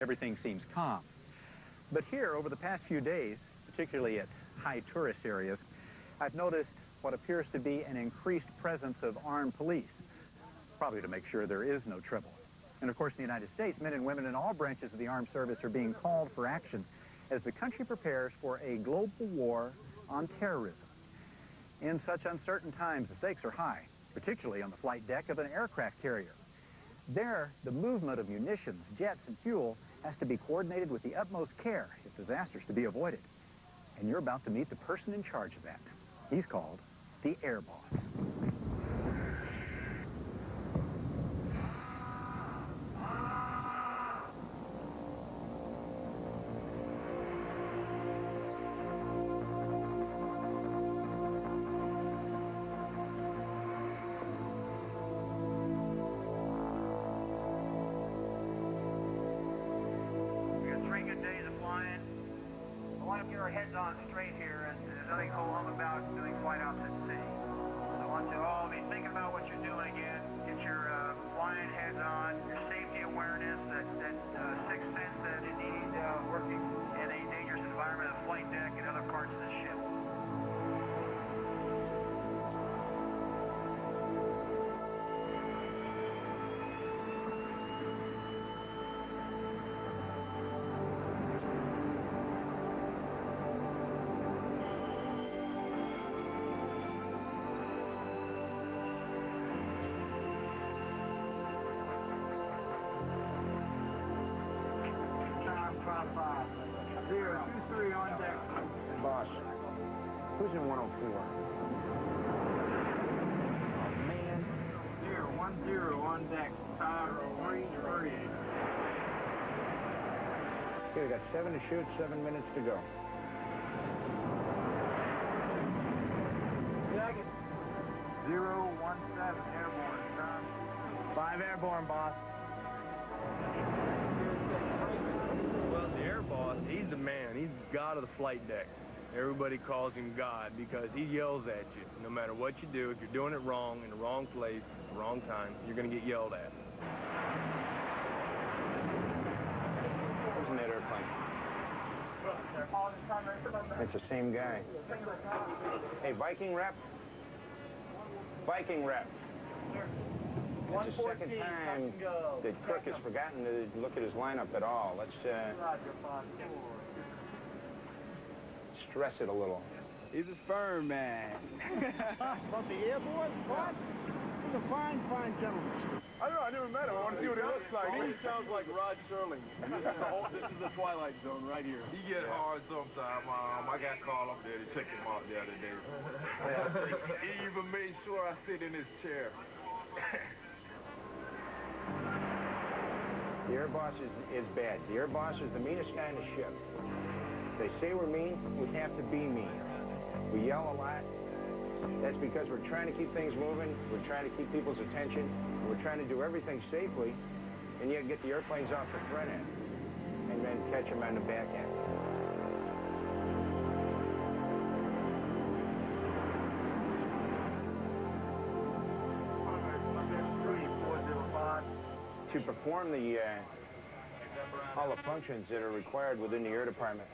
everything seems calm. But here, over the past few days, particularly at high tourist areas, I've noticed what appears to be an increased presence of armed police, probably to make sure there is no trouble. And of course, in the United States, men and women in all branches of the armed service are being called for action as the country prepares for a global war on terrorism. In such uncertain times, the stakes are high, particularly on the flight deck of an aircraft carrier. There, the movement of munitions, jets, and fuel has to be coordinated with the utmost care if disasters to be avoided. And you're about to meet the person in charge of that. He's called the Air Boss. Our heads on straight here, and there's nothing home about doing flight ops at sea. So I want you all to be thinking about what you're doing again. Get your flying heads on, your safety awareness, that sixth sense that you need working in a dangerous environment, a flight deck, and other parts of the ship. Zero, 2-3 on deck. Boss, who's in 104? Oh, man. 0-1-0 on deck. Tower 3-3. Okay, we got 7 to shoot, 7 minutes to go. Second. 0-1-7 airborne. Tom. 5 airborne, boss. Well, the Air Boss, he's the man. He's God of the flight deck. Everybody calls him God because he yells at you. No matter what you do, if you're doing it wrong, in the wrong place, wrong time, you're going to get yelled at. Who's in that airplane? It's the same guy. Hey, Viking rep? Viking rep. It's the second time that Cook has forgotten to look at his lineup at all. Let's stress it a little. He's a firm man. But the airborne, what? He's a fine, fine gentleman. I don't know, I never met him. I want to see what he looks like. He sounds like Rod Serling. This is the Twilight Zone right here. He get hard sometimes. I got called up there to check him out the other day. He even made sure I sit in his chair. The Air Boss is bad. The Air Boss is the meanest guy in the ship. They say we're mean, we have to be mean. We yell a lot. That's because we're trying to keep things moving, we're trying to keep people's attention, and we're trying to do everything safely, and yet get the airplanes off the front end, and then catch them on the back end. To perform all the functions that are required within the Air Department,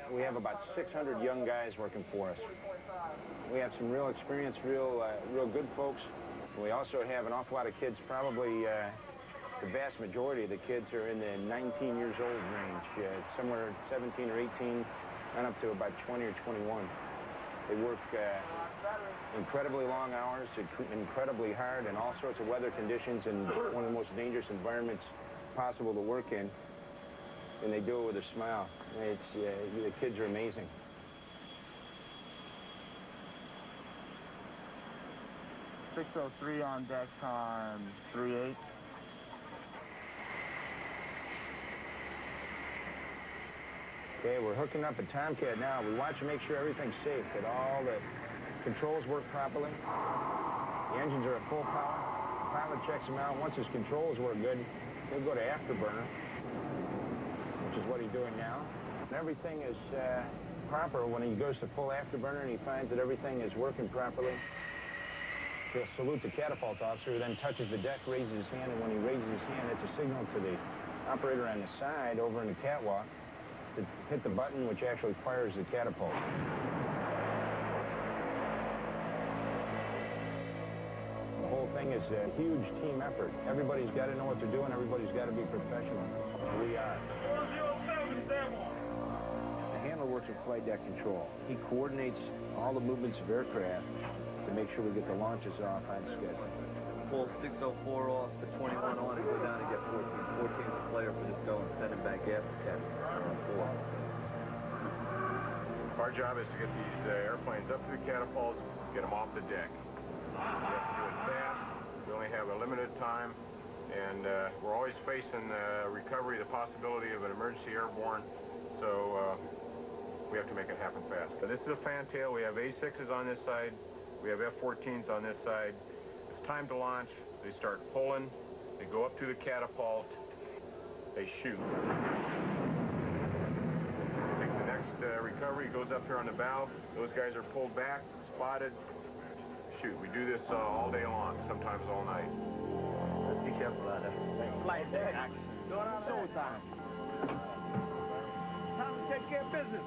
we have about 600 young guys working for us. We have some real experienced, real good folks. We also have an awful lot of kids, probably the vast majority of the kids are in the 19 years old range, somewhere 17 or 18, and up to about 20 or 21. They work incredibly long hours, incredibly hard in all sorts of weather conditions and one of the most dangerous environments possible to work in. And they do it with a smile. The kids are amazing. .603 on deck, time 3-8. Okay, we're hooking up a Tomcat now. We watch to make sure everything's safe, that all the controls work properly. The engines are at full power. The pilot checks them out. Once his controls work good, he'll go to afterburner, which is what he's doing now. And everything is proper when he goes to full afterburner and he finds that everything is working properly. He'll salute the catapult officer, who then touches the deck, raises his hand, and when he raises his hand, it's a signal to the operator on the side over in the catwalk to hit the button which actually fires the catapult. The whole thing is a huge team effort. Everybody's got to know what they're doing. Everybody's got to be professional. We are. 407 Samuel. The handler works with flight deck control. He coordinates all the movements of aircraft to make sure we get the launches off on schedule. Pull 604 off, the 21 on, and go down and get 14. 14's the player for this go and send him back after 10. 4. Our job is to get these airplanes up to the catapults, get them off the deck. We have to do it fast. We only have a limited time, and we're always facing recovery, the possibility of an emergency airborne, so we have to make it happen fast. This is a fantail. We have A6s on this side. We have F-14s on this side. It's time to launch. They start pulling. They go up to the catapult. They shoot. Take the next recovery, goes up here on the bow. Those guys are pulled back, spotted, shoot. We do this all day long, sometimes all night. Let's be careful out there. Flight deck. Showtime. Time to take care of business.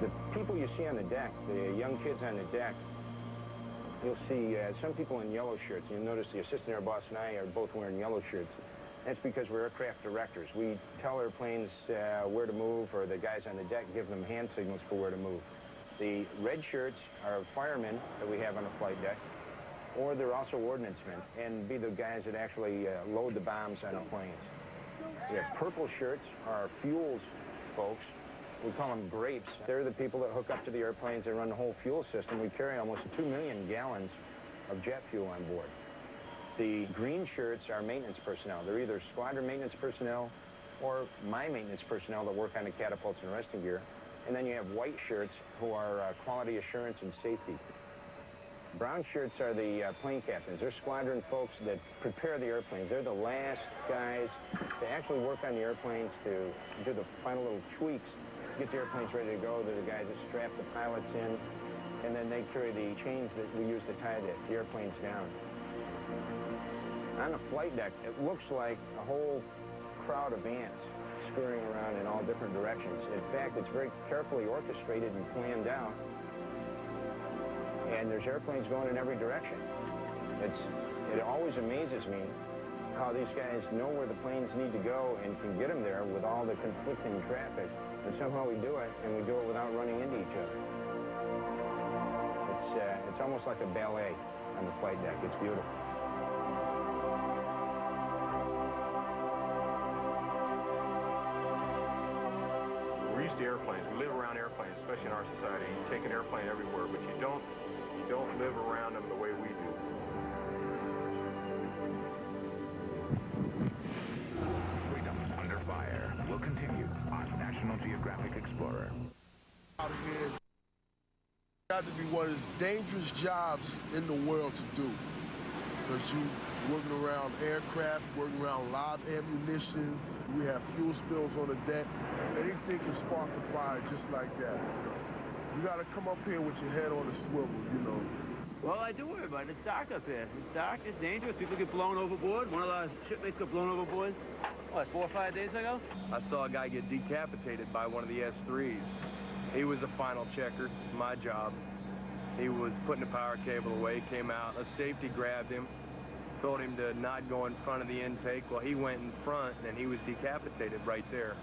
The people you see on the deck, the young kids on the deck, you'll see some people in yellow shirts. You'll notice the assistant air boss and I are both wearing yellow shirts. That's because we're aircraft directors. We tell airplanes where to move, or the guys on the deck give them hand signals for where to move. The red shirts are firemen that we have on the flight deck, or they're also ordnance men, and be the guys that actually load the bombs on the planes. We have purple shirts, are fuels folks. We call them grapes. They're the people that hook up to the airplanes. They run the whole fuel system. We carry almost 2 million gallons of jet fuel on board. The green shirts are maintenance personnel. They're either squadron maintenance personnel or my maintenance personnel that work on the catapults and resting gear. And then you have white shirts who are quality assurance and safety. Brown shirts are the plane captains. They're squadron folks that prepare the airplanes. They're the last guys to actually work on the airplanes, to do the final little tweaks, get the airplanes ready to go. They're the guys that strap the pilots in, and then they carry the chains that we use to tie the airplanes down. On the flight deck, it looks like a whole crowd of ants scurrying around in all different directions. In fact, it's very carefully orchestrated and planned out, and there's airplanes going in every direction. It always amazes me how these guys know where the planes need to go and can get them there with all the conflicting traffic. And somehow we do it, and we do it without running into each other. It's almost like a ballet on the flight deck. It's beautiful. We're used to airplanes. We live around airplanes, especially in our society. You take an airplane everywhere, but you don't live around them the way we do. Freedom Under Fire will continue on National Geographic Explorer. Out here, got to be one of the dangerous jobs in the world to do, because you working around aircraft, working around live ammunition. We have fuel spills on the deck. Anything can spark a fire just like that. You got to come up here with your head on a swivel, you know. Well, I do worry about it. It's dark up here. It's dark, it's dangerous. People get blown overboard. One of our shipmates got blown overboard, what, 4 or 5 days ago? I saw a guy get decapitated by one of the S3s. He was a final checker, my job. He was putting the power cable away, came out, a safety grabbed him, told him to not go in front of the intake. Well, he went in front, and he was decapitated right there.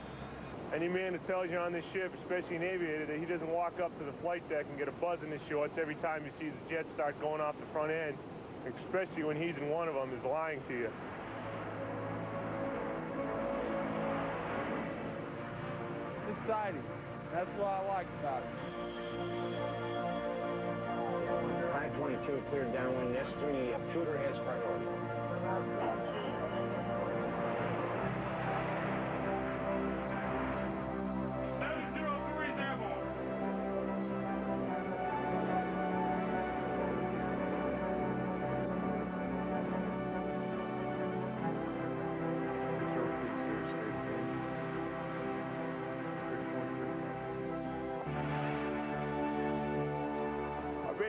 Any man that tells you on this ship, especially an aviator, that he doesn't walk up to the flight deck and get a buzz in his shorts every time he sees the jet start going off the front end, especially when he's in one of them, is lying to you. It's exciting. That's what I like about it. 522 cleared downwind. S3 Tudor has priority.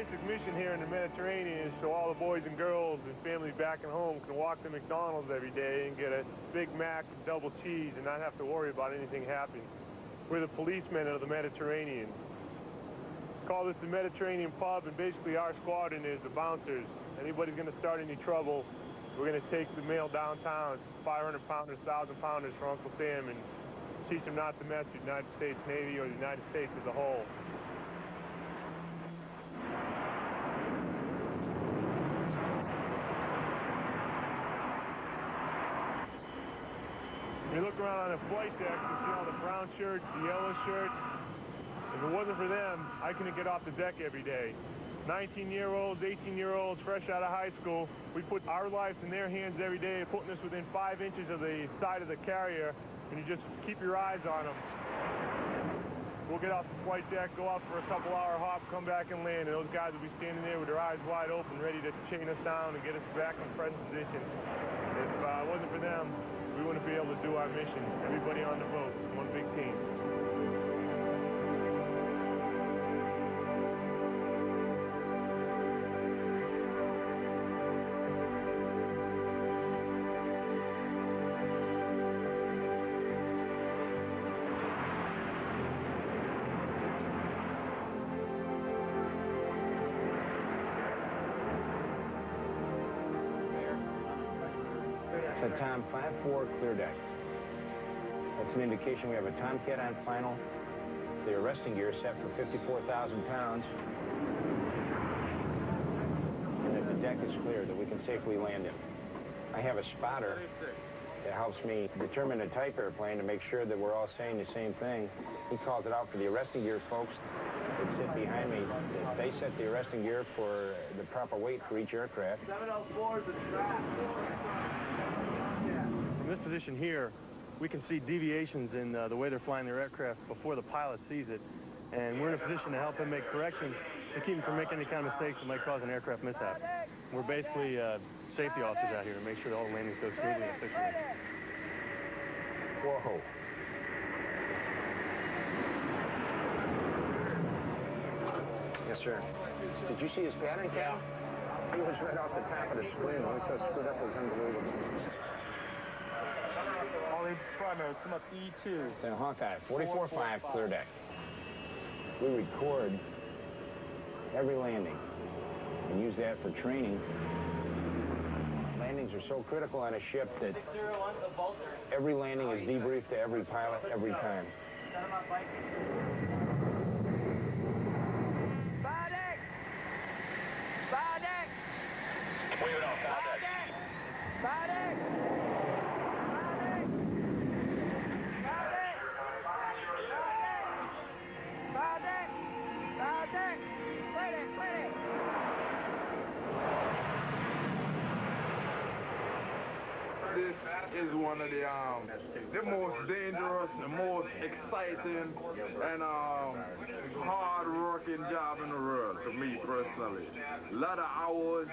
basic mission here in the Mediterranean is so all the boys and girls and families back at home can walk to McDonald's every day and get a Big Mac and double cheese and not have to worry about anything happening. We're the policemen of the Mediterranean. Call this the Mediterranean Pub, and basically our squadron is the bouncers. Anybody's going to start any trouble, we're going to take the mail downtown, 500-pounders, 1,000-pounders for Uncle Sam, and teach them not to mess with the United States Navy or the United States as a whole. When you look around on the flight deck, you see all the brown shirts, the yellow shirts. If it wasn't for them, I couldn't get off the deck every day. 19-year-olds, 18-year-olds, fresh out of high school, we put our lives in their hands every day, putting us within 5 inches of the side of the carrier, and you just keep your eyes on them. We'll get off the flight deck, go out for a couple-hour hop, come back and land, and those guys will be standing there with their eyes wide open, ready to chain us down and get us back in present position. If it wasn't for them, we wouldn't be able to do our mission. Everybody on the boat, one big team. It's a Tom 5-4 clear deck. That's an indication we have a Tomcat on final. The arresting gear set for 54,000 pounds. And that the deck is clear, that we can safely land in. I have a spotter that helps me determine the type airplane to make sure that we're all saying the same thing. He calls it out for the arresting gear folks that sit behind me. They set the arresting gear for the proper weight for each aircraft. 704 is the track. From this position here, we can see deviations in the way they're flying their aircraft before the pilot sees it. And we're in a position to help him make corrections to keep him from making any kind of mistakes that might cause an aircraft mishap. We're basically safety officers out here to make sure that all the landings go smoothly and efficiently. Whoa. Yes, sir. Did you see his pattern, Cal? He was right off the top of the screen. Only so screwed up was unbelievable. It's a Hawkeye, 44-5 clear deck. We record every landing and use that for training. Landings are so critical on a ship that every landing is debriefed to every pilot every time. This is one of the most dangerous, the most exciting, and hard-working job in the world for me personally. A lot of hours,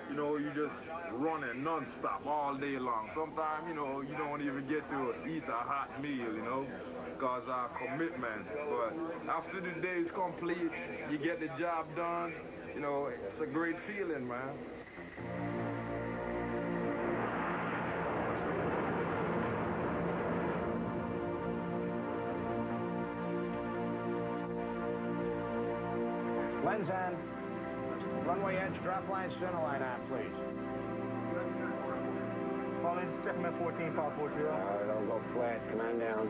you know, you just running non-stop all day long. Sometimes, you know, you don't even get to eat a hot meal, you know, because our commitment. But after the day is complete, you get the job done, you know, it's a great feeling, man. Lens on. Runway edge, drop line, center line on, please. Call in, check at 14, 540. All right, I'll go flat. Come on down.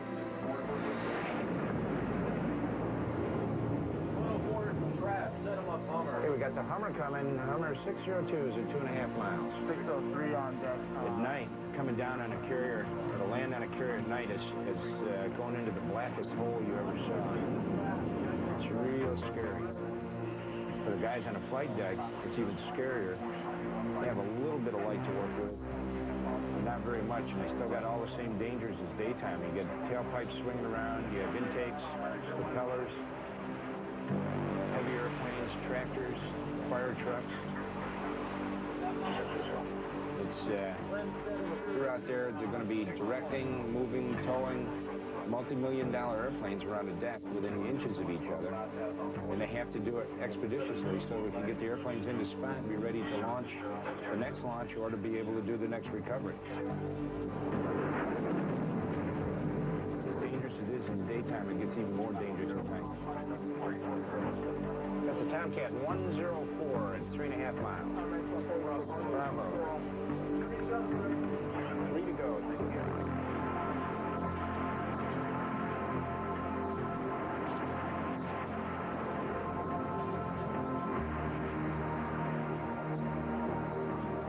Set them up, Hummer. Okay, we got the Hummer coming. Hummer 602s at 2.5 miles. 603 on deck. At night, coming down on a carrier, or to land on a carrier at night is going into the blackest hole you ever saw. It's real scary. For the guys on a flight deck, it's even scarier. They have a little bit of light to work with, but not very much, and they still got all the same dangers as daytime. You get tailpipes swinging around, you have intakes, propellers, heavy airplanes, tractors, fire trucks. It's, they're out there, they're going to be directing, moving, towing, multi-million-dollar airplanes are on the deck within inches of each other, and they have to do it expeditiously so we can get the airplanes into spot and be ready to launch the next launch or to be able to do the next recovery. As dangerous it is in the daytime, it gets even more dangerous at night. Got the Tomcat 104 at 3.5 miles. Bravo. 3 to go. Thank you.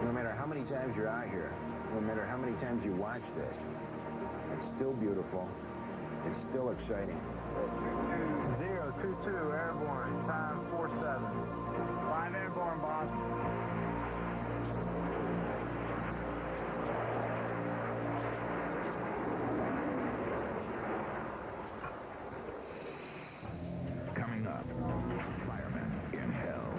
No matter how many times you're out here, no matter how many times you watch this, it's still beautiful. It's still exciting. 022 airborne, time 47. 5 airborne, boss. Coming up, firemen in hell.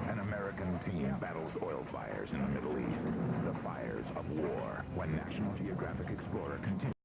An American team battles oil fires in the Middle East. The fires of war when National Geographic Explorer continues.